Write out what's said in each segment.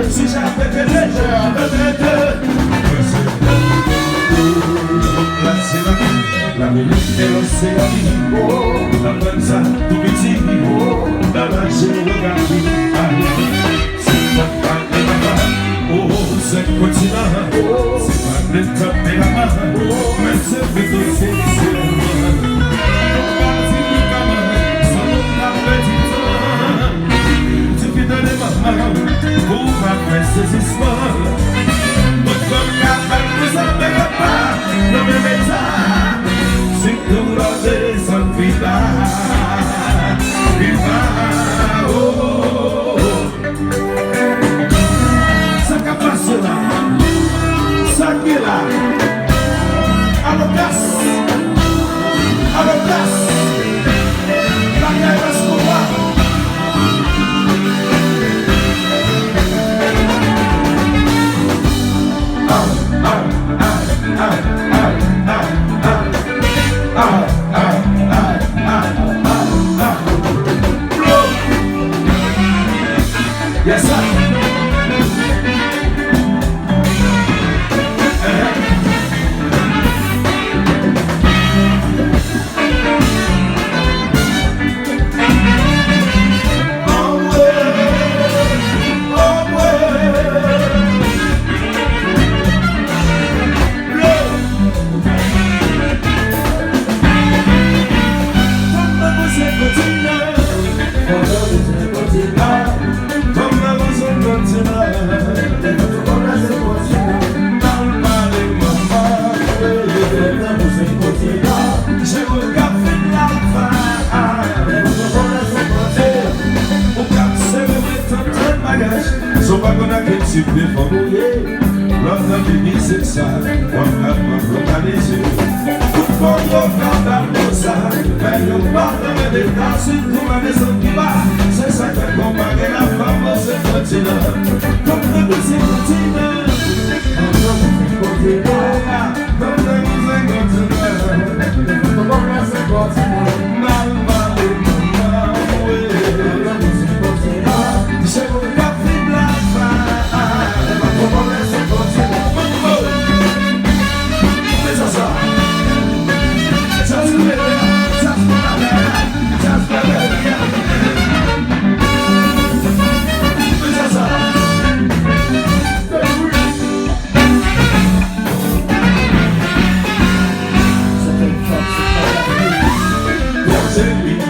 Si j'avais été légère, la minute et l'océan, la bonne ça, tout petit, la marche, le regard, c'est pas oh, c'est continent, c'est pas le top de la main, mais c'est plutôt c'est yes, sir. So we're gonna get you before we run the baby six one up my locality. For your father, no side, and your father, and the dancing to my little giver. Says I can come back and I'm famous and continue. Come to the continue. Come to the continue. Come to the continue. Come on, the continue.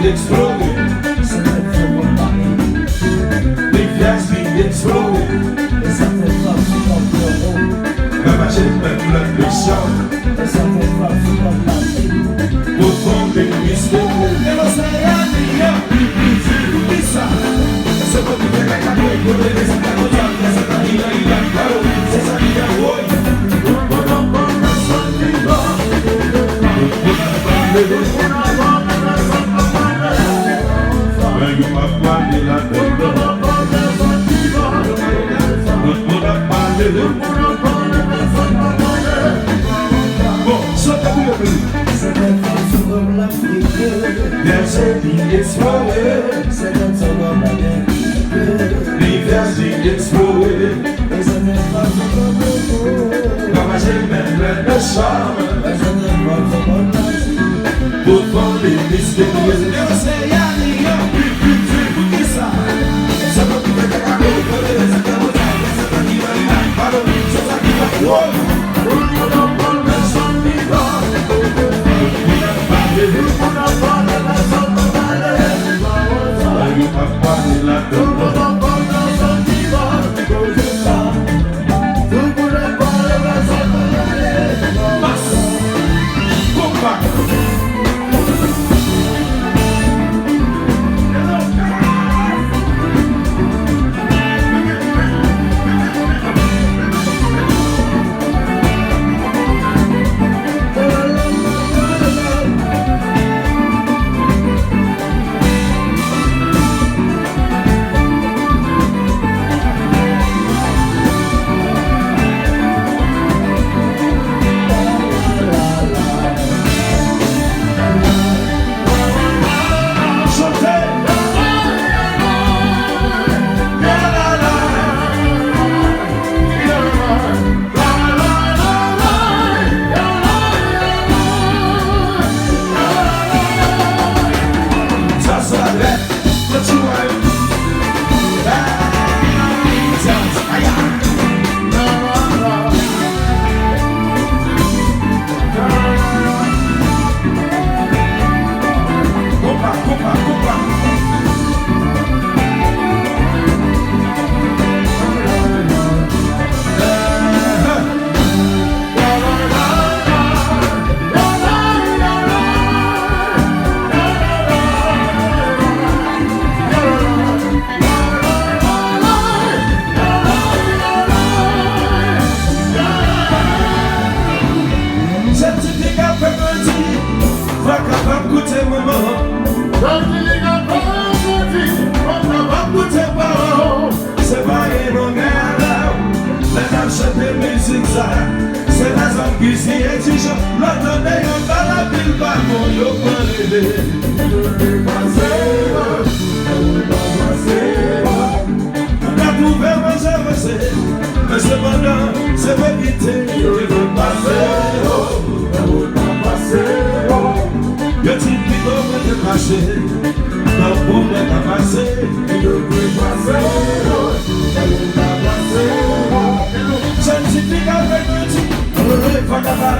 Exploding, les fiasques qui explodent, la machine met plein de champs, au fond des mystères, et l'océan n'y a plus de ça. C'est pas tout fait qu'à nous écouter les accords, c'est un il a claro, c'est ça qui a oui. Bon, chantez-vous le pays. There's a big exploded. There's a big exploded. Comme j'ai même plein de charme. Pourtant les mystérieux. Et l'océan n'y a plus de ça. Ça va tout faire qu'à nous les accords. C'est pas une guerre, mais dans cette musique, c'est la zone qui s'y exige. L'autre n'est pas la ville, pas mon yo, on a trouvé manger, mais cependant, c'est pas quitter, il veut passer. Je dis qu'il faut me passer, non pour me passer, il veut passer. Scientifique avec le dit, on le va là-bas.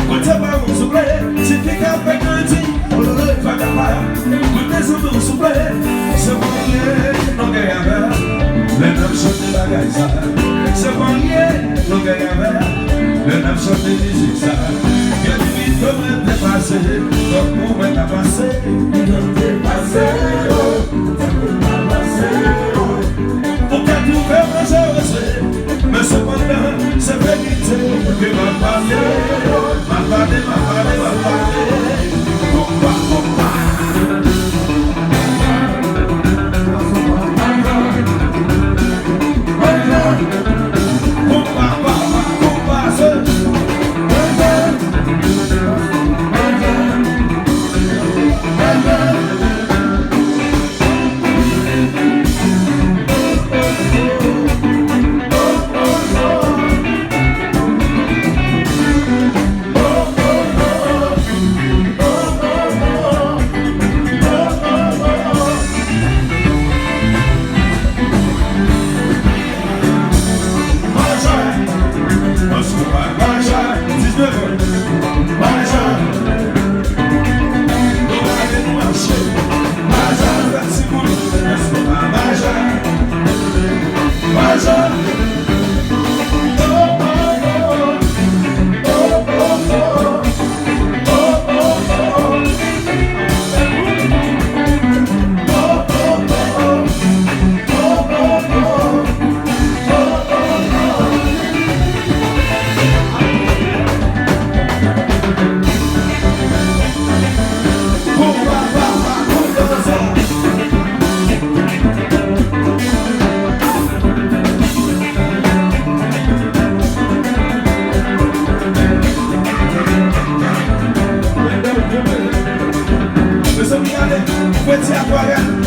Côté pas vous souffler, scientifique avec le dit, on le va là-bas. Côté ça vous souffler, c'est bon non gagnant. Les neuf chants de la gaïsa, c'est bon non gagnant. Les neuf chants de musique ça, il faut me dépasser, donc pour me dépasser, il faut dépasser. Pour que tu veux me sauver, mais cependant, c'est vérité que ma parler.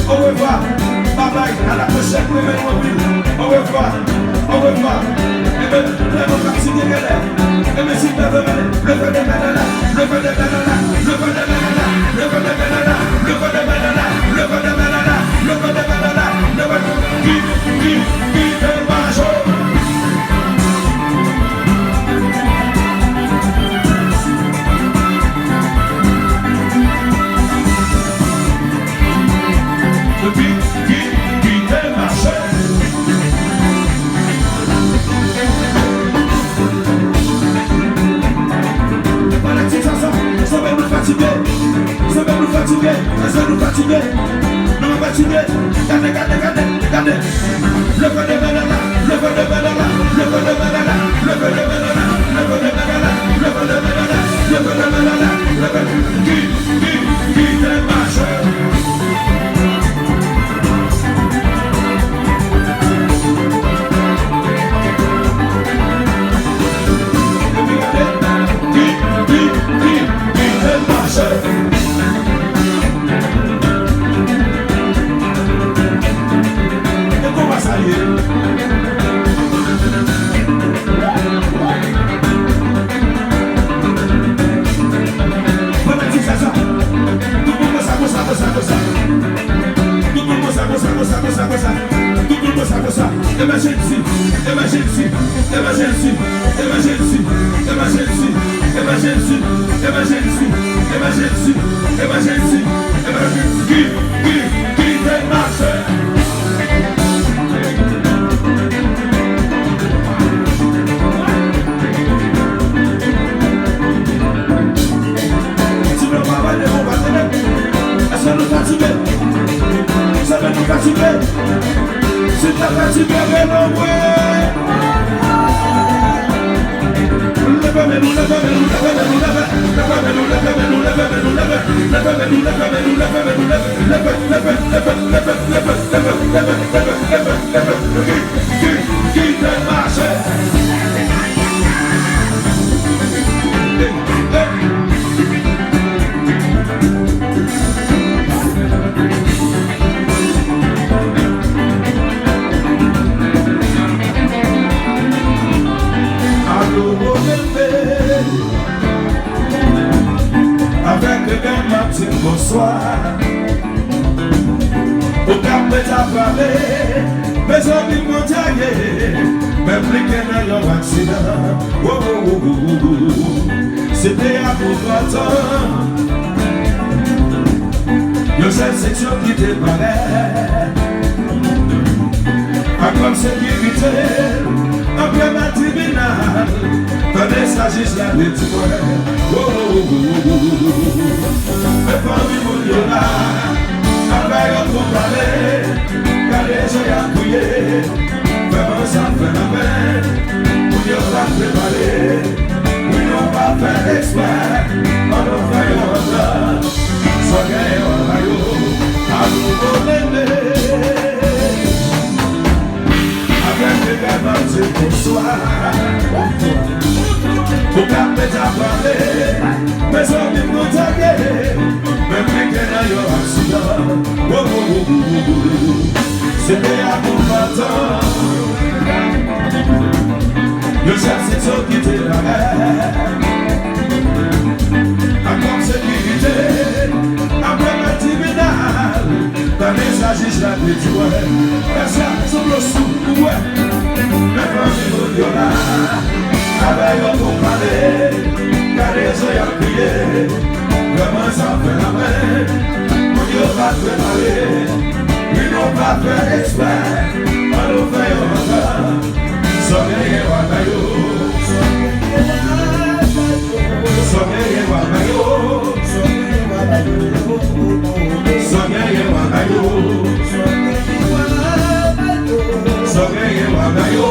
Au revoir, bye bye, à la prochaine, au revoir, au revoir. Et bien, vraiment parti des galères. Et bien, si tu veux le feu de banana, le feu de banana, le feu de banana, le feu de banana, le feu de banana, le feu de banana, le feu de banana, le feu de qui te mange. Regardez, le feu de banana, le feu de banana, le feu de banana, le feu de banana, le feu de banana, le feu de banana, le feu de banana, le feu de qui te marche. Emergency, emergency, emergency, emergency, emergency, emergency, emergency, emergency, emergency, emergency, give them master. Tu ne vas pas aller au bâtiment, ça nous fatigue, ça va nous fatiguer. C'est ta fatigue, mais non, ouais. Levez-nous, levez-nous, levez-nous, levez-nous, levez-nous, levez-nous, levez-nous, levez-nous, levez-nous. Bonsoir, au cap de ta parler, mes amis m'ont taillé, m'impliqué dans leur accident. C'était à pour toi, le seul section qui te paraît, à comme sécurité, après ma tribunal, tenez ça juste la détourée. Mais famille mon Dieu là, avec un pour parler, car les gens y a couillé, vraiment ça fait la peine, mon Dieu l'a préparé, oui on va faire exprès, on va faire un temps, soit gagné on va y à nous l'aimer, avec les gamins c'est pour soi. Au cap de ta parler, mes amis m'ont tagué, m'impliqué dans leur accident. C'était à bon matin, le chef c'est ça qui te paraît. À comme sécurité, après le tribunal, ta message je la détruis. Merci à son le sou, ouais, mais quand je vous dis là. Avec un pour parler, car les gens y a crié, vraiment ça fait la peine, mon Dieu va te parler, oui non va faire exprès, on nous fait un temps, soleil wakayo, soleil wakayo, soleil wakayo, soleil wakayo.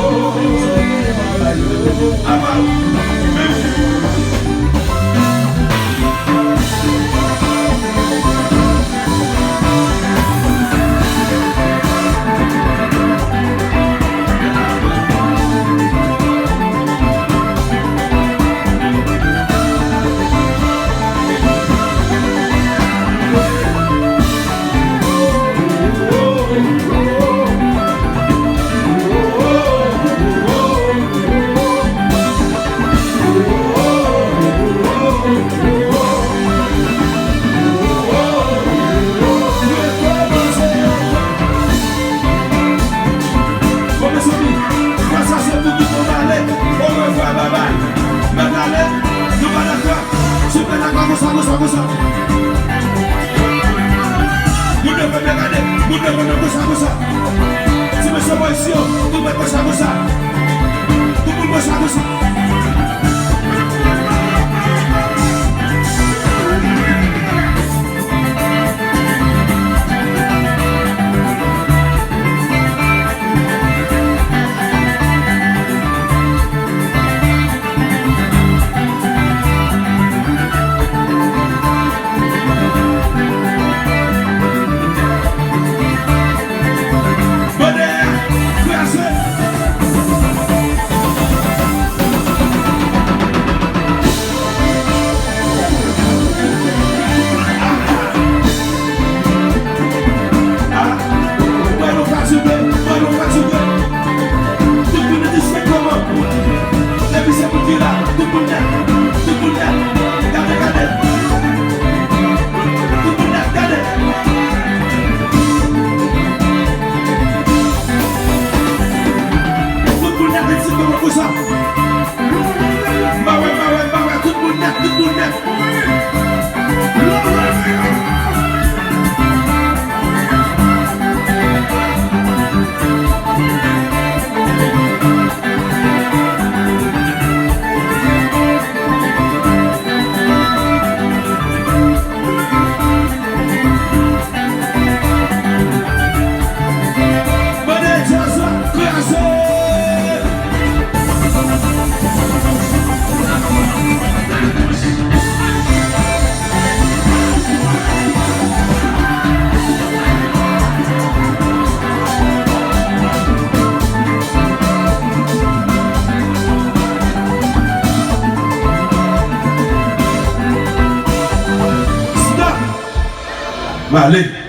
Allez.